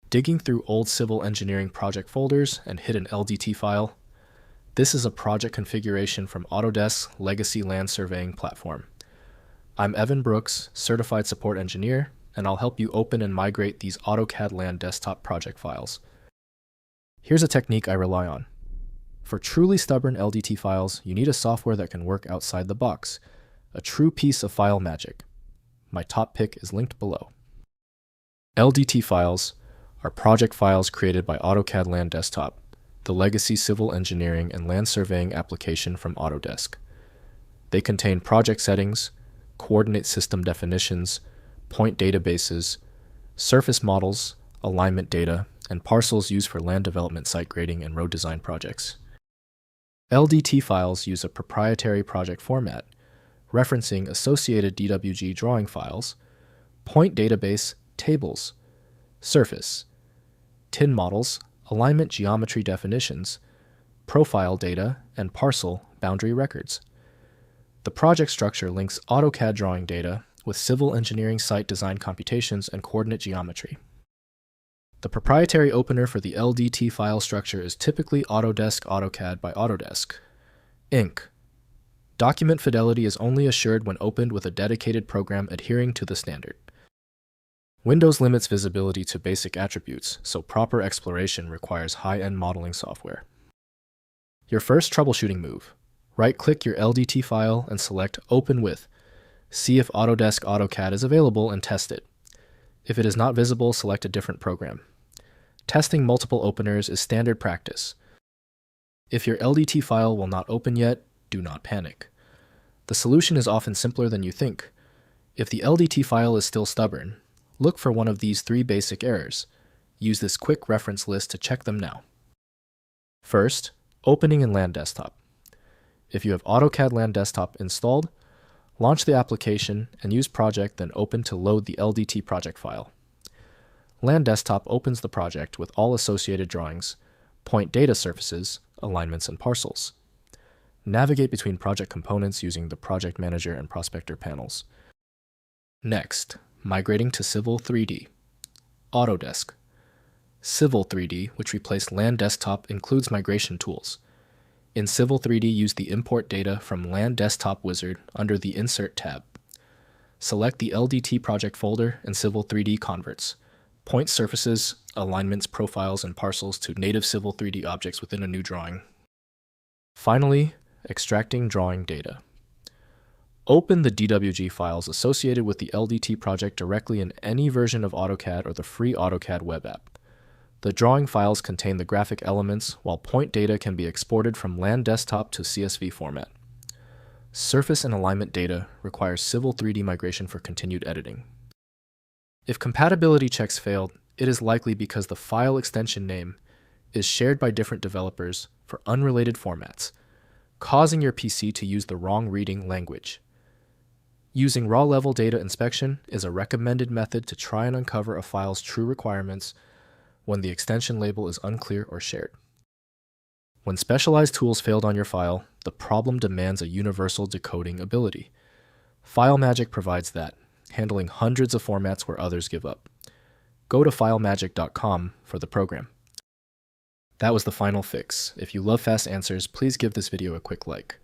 Digging through old civil engineering project folders and hit an LDT file? This is a project configuration from Autodesk's legacy land surveying platform. I'm Evan Brooks, Certified Support Engineer, and I'll help you open and migrate these AutoCAD Land Desktop project files. Here's a technique I rely on. For truly stubborn LDT files, you need a software that can work outside the box, a true piece of file magic. My top pick is linked below. LDT Files are project files created by AutoCAD Land Desktop, the legacy civil engineering and land surveying application from Autodesk. They contain project settings, coordinate system definitions, point databases, surface models, alignment data, and parcels used for land development, site grading, and road design projects. LDT files use a proprietary project format, referencing associated DWG drawing files, point database tables, surface, TIN models, alignment geometry definitions, profile data, and parcel boundary records. The project structure links AutoCAD drawing data with civil engineering site design computations and coordinate geometry. The proprietary opener for the LDT file structure is typically Autodesk AutoCAD by Autodesk, Inc. Document fidelity is only assured when opened with a dedicated program adhering to the standard. Windows limits visibility to basic attributes, so proper exploration requires high-end modeling software. Your first troubleshooting move: right-click your LDT file and select Open With. See if Autodesk AutoCAD is available and test it. If it is not visible, select a different program. Testing multiple openers is standard practice. If your LDT file will not open yet, do not panic. The solution is often simpler than you think. If the LDT file is still stubborn, look for one of these 3 basic errors. Use this quick reference list to check them now. First, opening in Land Desktop. If you have AutoCAD Land Desktop installed, launch the application and use Project, then Open to load the LDT project file. Land Desktop opens the project with all associated drawings, point data surfaces, alignments, and parcels. Navigate between project components using the Project Manager and Prospector panels. Next, migrating to Civil 3D. Autodesk. Civil 3D, which replaced Land Desktop, includes migration tools. In Civil 3D, use the Import Data from Land Desktop wizard under the Insert tab. Select the LDT project folder and Civil 3D converts. Point surfaces, alignments, profiles, and parcels to native Civil 3D objects within a new drawing. Finally, extracting drawing data. Open the DWG files associated with the LDT project directly in any version of AutoCAD or the free AutoCAD web app. The drawing files contain the graphic elements, while point data can be exported from Land Desktop to CSV format. Surface and alignment data requires Civil 3D migration for continued editing. If compatibility checks failed, it is likely because the file extension name is shared by different developers for unrelated formats, causing your PC to use the wrong reading language. Using raw-level data inspection is a recommended method to try and uncover a file's true requirements when the extension label is unclear or shared. When specialized tools failed on your file, the problem demands a universal decoding ability. FileMagick provides that, handling hundreds of formats where others give up. Go to filemagick.com for the program. That was the final fix. If you love fast answers, please give this video a quick like.